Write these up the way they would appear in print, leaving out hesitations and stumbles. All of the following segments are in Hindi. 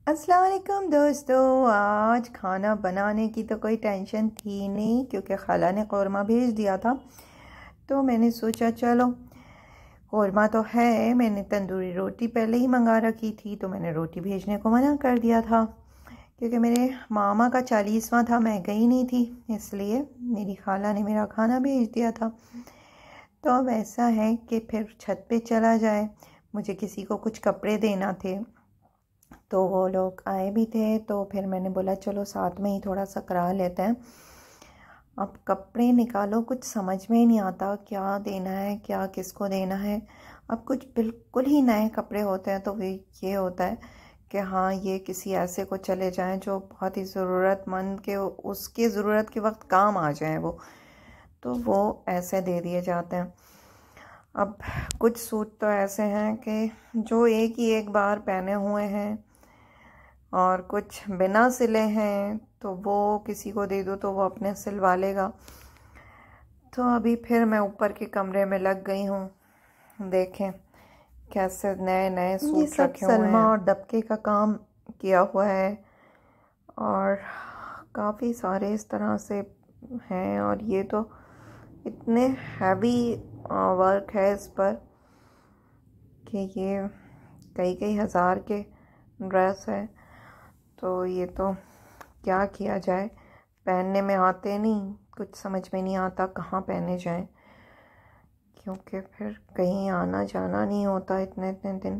अस्सलाम वालेकुम दोस्तों। आज खाना बनाने की तो कोई टेंशन थी नहीं क्योंकि खाला ने कौरमा भेज दिया था। तो मैंने सोचा चलो कौरमा तो है, मैंने तंदूरी रोटी पहले ही मंगा रखी थी तो मैंने रोटी भेजने को मना कर दिया था क्योंकि मेरे मामा का 40वां था, मैं गई नहीं थी, इसलिए मेरी खाला ने मेरा खाना भेज दिया था। तो अब ऐसा है कि फिर छत पे चला जाए, मुझे किसी को कुछ कपड़े देना थे तो वो लोग आए भी थे, तो फिर मैंने बोला चलो साथ में ही थोड़ा सा करा लेते हैं। अब कपड़े निकालो, कुछ समझ में ही नहीं आता क्या देना है, क्या किसको देना है। अब कुछ बिल्कुल ही नए कपड़े होते हैं तो वे ये होता है कि हाँ ये किसी ऐसे को चले जाएं जो बहुत ही ज़रूरतमंद के उसके ज़रूरत के वक्त काम आ जाएं वो, तो वो ऐसे दे दिए जाते हैं। अब कुछ सूट तो ऐसे हैं कि जो एक ही एक बार पहने हुए हैं और कुछ बिना सिले हैं, तो वो किसी को दे दो तो वो अपने सिलवा लेगा। तो अभी फिर मैं ऊपर के कमरे में लग गई हूँ, देखें कैसे नए नए सूट रखे हुए हैं। सलमा और दबके का काम किया हुआ है और काफ़ी सारे इस तरह से हैं, और ये तो इतने हैवी वर्क है इस पर कि ये कई कई हज़ार के ड्रेस है। तो ये तो क्या किया जाए, पहनने में आते नहीं, कुछ समझ में नहीं आता कहाँ पहने जाएं, क्योंकि फिर कहीं आना जाना नहीं होता इतने इतने दिन।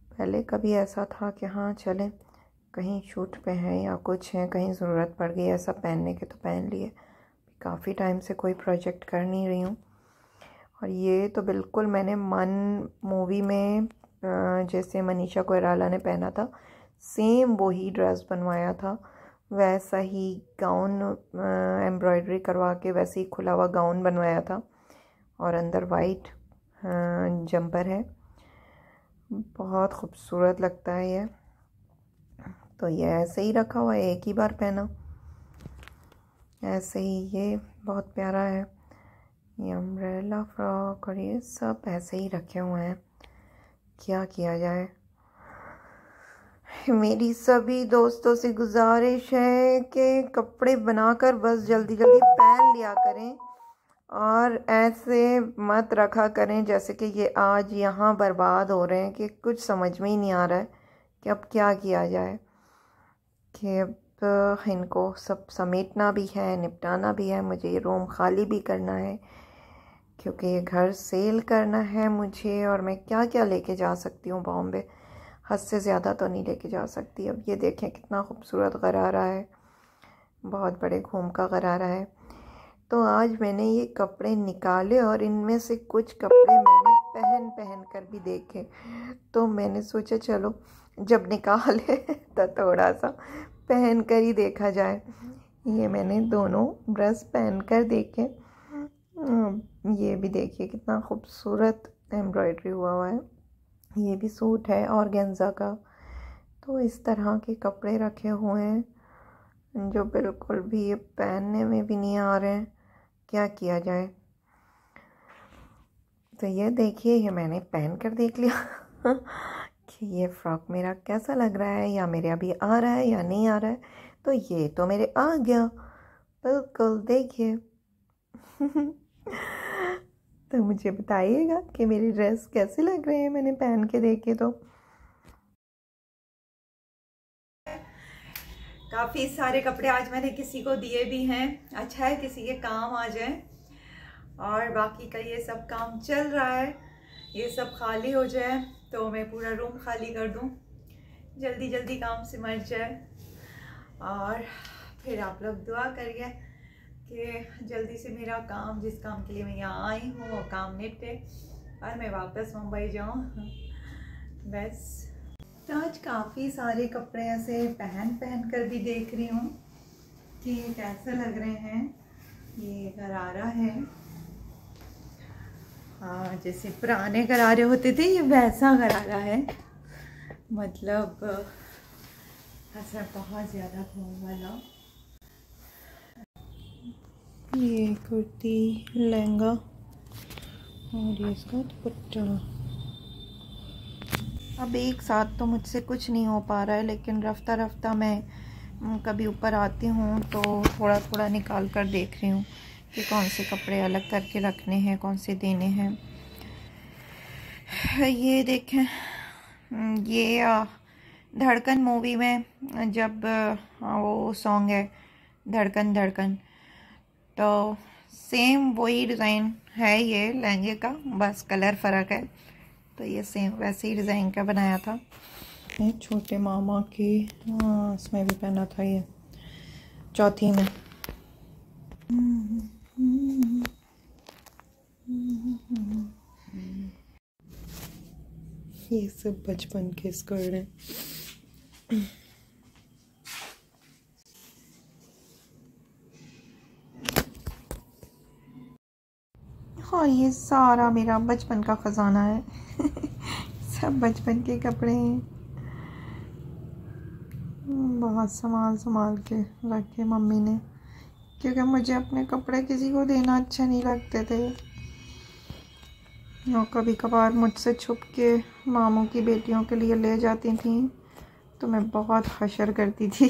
पहले कभी ऐसा था कि हाँ चलें कहीं शूट पे हैं या कुछ है, कहीं ज़रूरत पड़ गई ऐसा पहनने के तो पहन लिए। काफ़ी टाइम से कोई प्रोजेक्ट कर नहीं रही हूँ। और ये तो बिल्कुल मैंने मन मूवी में जैसे मनीषा कोइराला ने पहना था सेम वही ड्रेस बनवाया था, वैसा ही गाउन एम्ब्रॉयडरी करवा के वैसे ही खुला हुआ गाउन बनवाया था और अंदर वाइट जंपर है। बहुत खूबसूरत लगता है ये। तो ये ऐसे ही रखा हुआ है, एक ही बार पहना, ऐसे ही ये बहुत प्यारा है। ये अम्ब्रेला फ्रॉक और ये सब ऐसे ही रखे हुए हैं, क्या किया जाए। मेरी सभी दोस्तों से गुजारिश है कि कपड़े बनाकर बस जल्दी जल्दी पहन लिया करें और ऐसे मत रखा करें जैसे कि ये आज यहाँ बर्बाद हो रहे हैं कि कुछ समझ में ही नहीं आ रहा है कि अब क्या किया जाए। कि अब इनको सब समेटना भी है, निपटाना भी है, मुझे ये रूम खाली भी करना है क्योंकि ये घर सेल करना है मुझे। और मैं क्या क्या लेके जा सकती हूँ बॉम्बे, हद से ज़्यादा तो नहीं लेके जा सकती। अब ये देखें कितना खूबसूरत गरारा है, बहुत बड़े घूम का गरारा है। तो आज मैंने ये कपड़े निकाले और इनमें से कुछ कपड़े मैंने पहन पहन कर भी देखे, तो मैंने सोचा चलो जब निकाले तो थोड़ा सा पहन कर ही देखा जाए। ये मैंने दोनों ड्रेस पहन कर देखे। ये भी देखिए कितना खूबसूरत एम्ब्रॉयडरी हुआ है, ये भी सूट है ऑर्गेन्जा का। तो इस तरह के कपड़े रखे हुए हैं जो बिल्कुल भी ये पहनने में भी नहीं आ रहे हैं, क्या किया जाए। तो ये देखिए, ये मैंने पहन कर देख लिया कि ये फ्रॉक मेरा कैसा लग रहा है, या मेरे अभी आ रहा है या नहीं आ रहा है। तो ये तो मेरे आ गया बिल्कुल, देखिए तो मुझे बताइएगा कि मेरी ड्रेस कैसे लग रहे हैं मैंने पहन के देखे। तो काफ़ी सारे कपड़े आज मैंने किसी को दिए भी हैं, अच्छा है किसी के काम आ जाए। और बाकी का ये सब काम चल रहा है, ये सब खाली हो जाए तो मैं पूरा रूम खाली कर दूं, जल्दी जल्दी काम सिमट जाए। और फिर आप लोग दुआ करिए कि जल्दी से मेरा काम, जिस काम के लिए मैं यहाँ आई हूँ, वो काम निपटे और मैं वापस मुंबई जाऊँ बस। तो आज काफ़ी सारे कपड़े ऐसे पहन पहन कर भी देख रही हूँ कि ये कैसे लग रहे हैं। ये गरारा है, हाँ जैसे पुराने गरारे होते थे, ये वैसा गरारा है, मतलब ऐसा बहुत ज़्यादा घूम वाला। ये कुर्ती लहंगा और ये इसका दुपट्टा, अब एक साथ तो मुझसे कुछ नहीं हो पा रहा है, लेकिन रफ्ता रफ्ता मैं कभी ऊपर आती हूँ तो थोड़ा थोड़ा निकाल कर देख रही हूँ कि कौन से कपड़े अलग करके रखने हैं, कौन से देने हैं। ये देखें, ये धड़कन मूवी में जब वो सॉन्ग है धड़कन धड़कन, तो सेम वही डिज़ाइन है ये लहंगे का, बस कलर फ़र्क है। तो ये सेम वैसे ही डिज़ाइन का बनाया था। ये छोटे मामा की, इसमें भी पहना था ये चौथी में। ये सब बचपन के स्कर्ट हैं। हाँ, ये सारा मेरा बचपन का ख़जाना है। सब बचपन के कपड़े हैं, बहुत संभाल संभाल के रखे मम्मी ने, क्योंकि मुझे अपने कपड़े किसी को देना अच्छे नहीं लगते थे। और कभी कभार मुझसे छुप के मामू की बेटियों के लिए ले जाती थी, तो मैं बहुत हशर करती थी।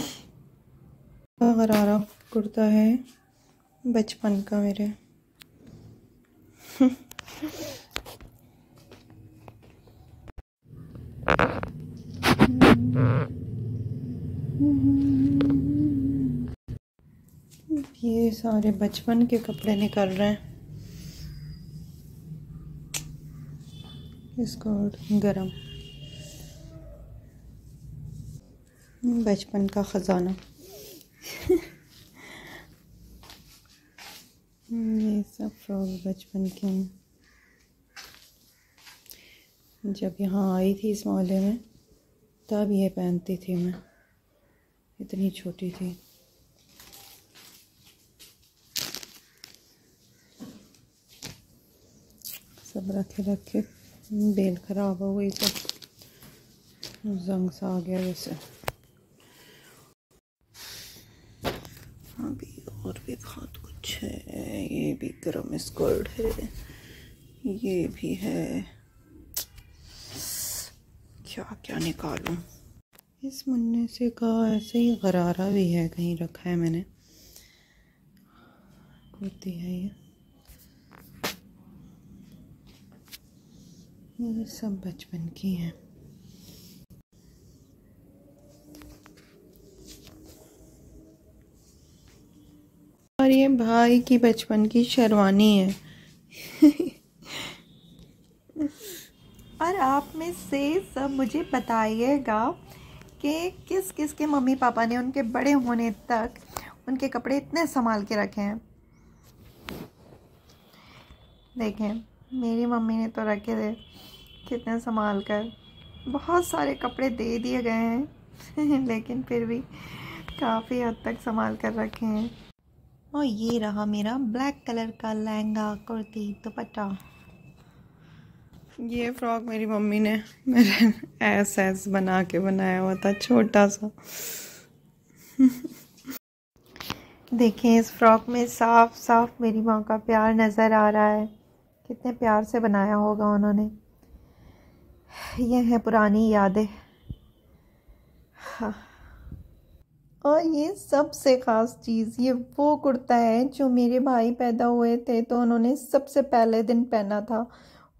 गरारा कुर्ता है बचपन का मेरे। ये सारे बचपन के कपड़े निकल रहे हैं। इसको गरम, बचपन का ख़जाना। ये सब फ्रॉक बचपन के हैं। जब यहाँ आई थी इस मोहल्ले में तब ये पहनती थी मैं, इतनी छोटी थी। सब रखे रखे बेल ख़राब हो गई, सब जंग सा आ गया जैसे। अभी और भी बहुत कुछ है। ये भी गरम स्कर्ट है, ये भी है। क्या क्या निकालूं। इस मुन्ने से का ऐसे ही गरारा भी है, कहीं रखा है मैंने। कुर्ती है ये सब बचपन की है। और ये भाई की बचपन की शेरवानी है। और आप में से सब मुझे बताइएगा कि किस किस के मम्मी पापा ने उनके बड़े होने तक उनके कपड़े इतने संभाल के रखे हैं। देखें, मेरी मम्मी ने तो रखे थे कितने संभाल कर। बहुत सारे कपड़े दे दिए गए हैं लेकिन फिर भी काफ़ी हद तक संभाल कर रखे हैं। और ये रहा मेरा ब्लैक कलर का लहंगा, कुर्ती, दुपट्टा। ये फ्रॉक मेरी मम्मी ने मेरे ऐस बना के बनाया हुआ था, छोटा सा। देखें, इस फ्रॉक में साफ साफ मेरी माँ का प्यार नज़र आ रहा है। कितने प्यार से बनाया होगा उन्होंने। ये है पुरानी यादें। हाँ। और ये सबसे ख़ास चीज़, ये वो कुर्ता है जो मेरे भाई पैदा हुए थे तो उन्होंने सबसे पहले दिन पहना था।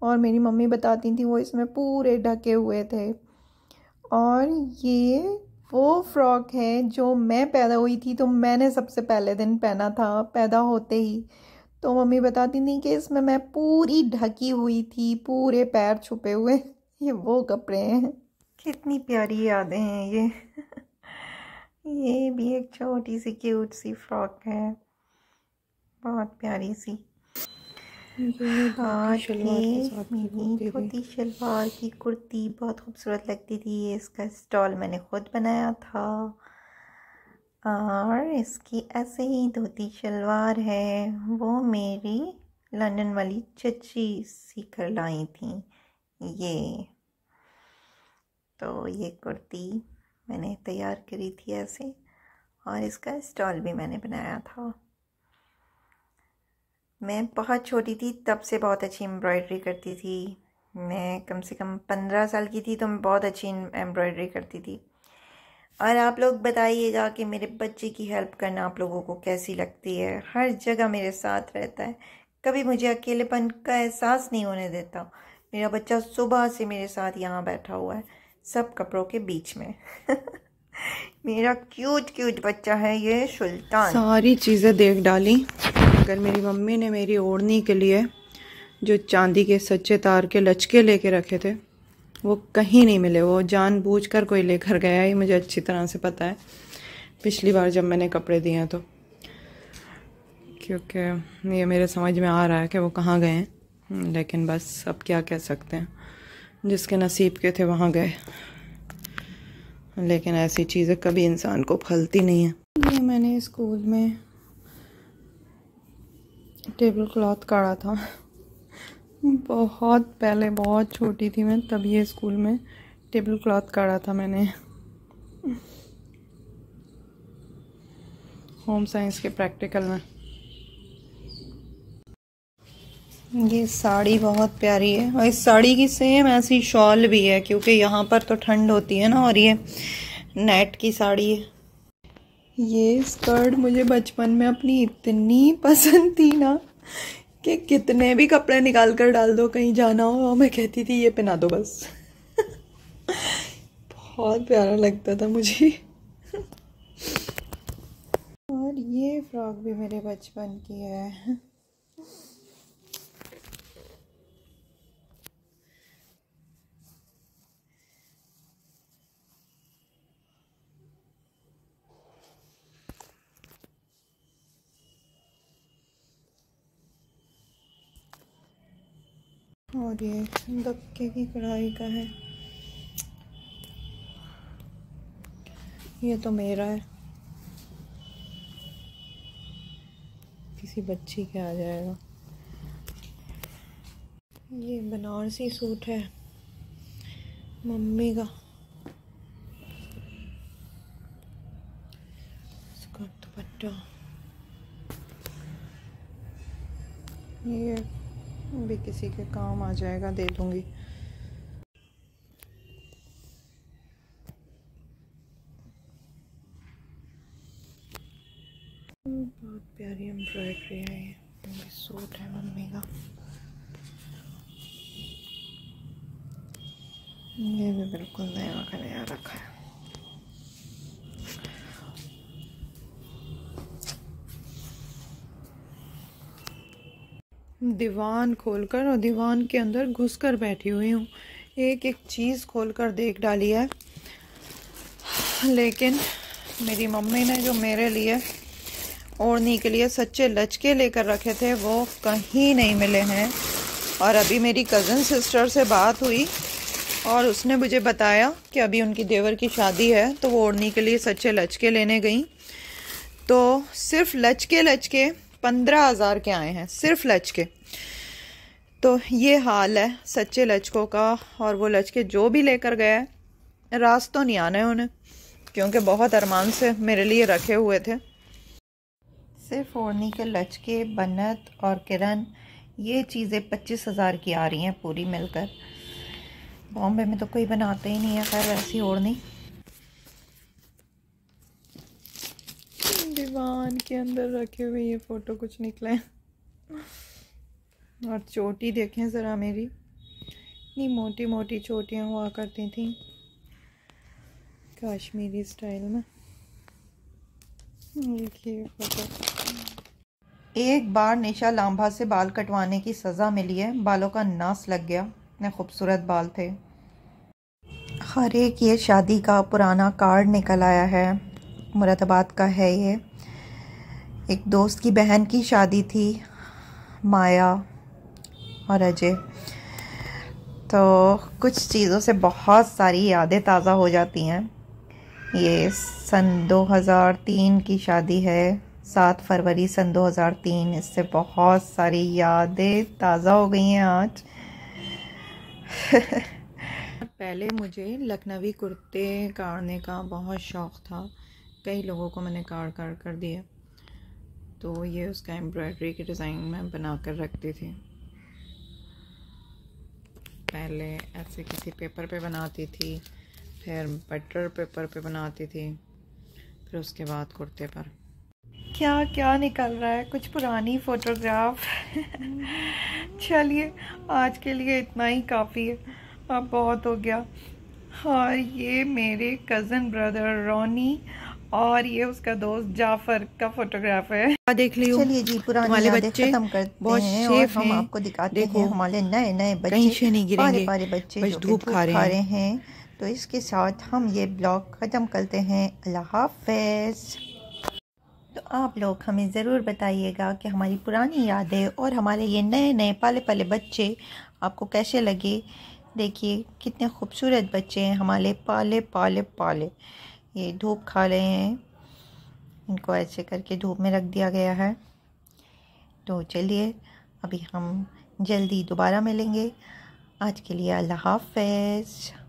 और मेरी मम्मी बताती थी वो इसमें पूरे ढके हुए थे। और ये वो फ्रॉक है जो मैं पैदा हुई थी तो मैंने सबसे पहले दिन पहना था, पैदा होते ही। तो मम्मी बताती थी कि इसमें मैं पूरी ढकी हुई थी, पूरे पैर छुपे हुए। ये वो कपड़े हैं। कितनी प्यारी यादें हैं ये। ये भी एक छोटी सी क्यूट सी फ्रॉक है, बहुत प्यारी सी। आज मेरी धोती शलवार की कुर्ती बहुत खूबसूरत लगती थी। ये इसका स्टॉल मैंने खुद बनाया था। और इसकी ऐसे ही धोती शलवार है, वो मेरी लंदन वाली चची सी कर लाई थी ये। तो ये कुर्ती मैंने तैयार करी थी ऐसे, और इसका स्टॉल भी मैंने बनाया था। मैं बहुत छोटी थी तब से बहुत अच्छी एम्ब्रॉयडरी करती थी। मैं कम से कम 15 साल की थी तो मैं बहुत अच्छी एम्ब्रॉयडरी करती थी। और आप लोग बताइएगा कि मेरे बच्चे की हेल्प करना आप लोगों को कैसी लगती है। हर जगह मेरे साथ रहता है, कभी मुझे अकेलेपन का एहसास नहीं होने देता। मेरा बच्चा सुबह से मेरे साथ यहाँ बैठा हुआ है, सब कपड़ों के बीच में। मेरा क्यूट क्यूट बच्चा है ये सुल्तान। सारी चीज़ें देख डाली, मगर मेरी मम्मी ने मेरी ओढ़नी के लिए जो चांदी के सच्चे तार के लचके लेके रखे थे वो कहीं नहीं मिले। वो जानबूझकर कोई लेकर गया, ही मुझे अच्छी तरह से पता है पिछली बार जब मैंने कपड़े दिए हैं तो, क्योंकि ये मेरे समझ में आ रहा है कि वो कहाँ गए हैं। लेकिन बस अब क्या कह सकते हैं, जिसके नसीब के थे वहाँ गए। लेकिन ऐसी चीज़ें कभी इंसान को फलती नहीं है। ये मैंने स्कूल में टेबल क्लॉथ काढ़ा था, बहुत पहले, बहुत छोटी थी मैं तब ये स्कूल में टेबल क्लॉथ काढ़ा था मैंने, होम साइंस के प्रैक्टिकल में। ये साड़ी बहुत प्यारी है और इस साड़ी की सेम ऐसी शॉल भी है, क्योंकि यहाँ पर तो ठंड होती है ना, और ये नेट की साड़ी है। ये स्कर्ट मुझे बचपन में अपनी इतनी पसंद थी ना कि कितने भी कपड़े निकाल कर डाल दो, कहीं जाना हो मैं कहती थी ये पहना दो बस। बहुत प्यारा लगता था मुझे। और ये फ्रॉक भी मेरे बचपन की है। और ये दबके की कढ़ाई का है, ये तो मेरा है, किसी बच्ची के आ जाएगा। ये बनारसी सूट है मम्मी का, इसका दुपट्टा। ये भी किसी के काम आ जाएगा, दे दूंगी। बहुत प्यारी एम्ब्रॉयडरी है ये सूट है मम्मी का। ये भी बिल्कुल नया का नया रखा है। दीवान खोलकर और दीवान के अंदर घुसकर बैठी हुई हूँ, एक एक चीज़ खोलकर देख डाली है। लेकिन मेरी मम्मी ने जो मेरे लिए ओढ़नी के लिए सच्चे लचके लेकर रखे थे वो कहीं नहीं मिले हैं। और अभी मेरी कज़न सिस्टर से बात हुई और उसने मुझे बताया कि अभी उनकी देवर की शादी है तो वो ओढ़नी के लिए सच्चे लचके लेने गई, तो सिर्फ लचके 15,000 के आए हैं, सिर्फ लचके। तो ये हाल है सच्चे लचकों का। और वो लचके जो भी लेकर गया है, रास तो नहीं आने उन्हें, क्योंकि बहुत अरमान से मेरे लिए रखे हुए थे। सिर्फ ओढ़नी के लचके, बन्नत और किरण, ये चीज़ें 25,000 की आ रही हैं पूरी मिलकर। बॉम्बे में तो कोई बनाते ही नहीं है खैर वैसी ओढ़नी। दीवान के अंदर रखे हुए ये फ़ोटो कुछ निकले। और चोटी देखें ज़रा मेरी, इतनी मोटी मोटी चोटियाँ हुआ करती थी कश्मीरी स्टाइल में। देखिए फोटो। एक बार निशा लांभा से बाल कटवाने की सज़ा मिली है, बालों का नास लग गया, इतने खूबसूरत बाल थे। हर एक ये शादी का पुराना कार्ड निकल आया है, मुरादाबाद का है ये। एक दोस्त की बहन की शादी थी, माया और अजय। तो कुछ चीज़ों से बहुत सारी यादें ताज़ा हो जाती हैं। ये सन 2003 की शादी है, 7 फरवरी सन 2003। इससे बहुत सारी यादें ताज़ा हो गई हैं आज। पहले मुझे लखनवी कुर्ते काटने का बहुत शौक़ था, कई लोगों को मैंने काट कर दिया, तो ये उसका एम्ब्रॉयडरी के डिज़ाइन में बना कर रखती थी। पहले ऐसे किसी पेपर पे बनाती थी, फिर बटर पेपर पे बनाती थी, फिर उसके बाद कुर्ते पर। क्या क्या निकल रहा है, कुछ पुरानी फ़ोटोग्राफ। चलिए आज के लिए इतना ही काफ़ी है, अब बहुत हो गया। हाँ, ये मेरे कज़न ब्रदर रोनी और ये उसका दोस्त जाफर का फोटोग्राफ है। देख लियो, चलिए जी, पुरानी यादें खत्म करते हैं और हम आपको दिखाते हैं हमारे नए नए बच्चे, नहीं गिरेंगे, पारे पारे बच्चे जो धूप खा रहे हैं। तो इसके साथ हम ये ब्लॉग ख़त्म करते हैं। अल्लाह हाफ़िज़। तो आप लोग हमें ज़रूर बताइएगा कि हमारी पुरानी यादें और हमारे ये नए नए पाले पाले बच्चे आपको कैसे लगे। देखिए कितने खूबसूरत बच्चे हैं हमारे पाले पाले पाले। ये धूप खा रहे हैं, इनको ऐसे करके धूप में रख दिया गया है। तो चलिए अभी हम जल्दी दोबारा मिलेंगे। आज के लिए अल्लाह हाफ़िज़।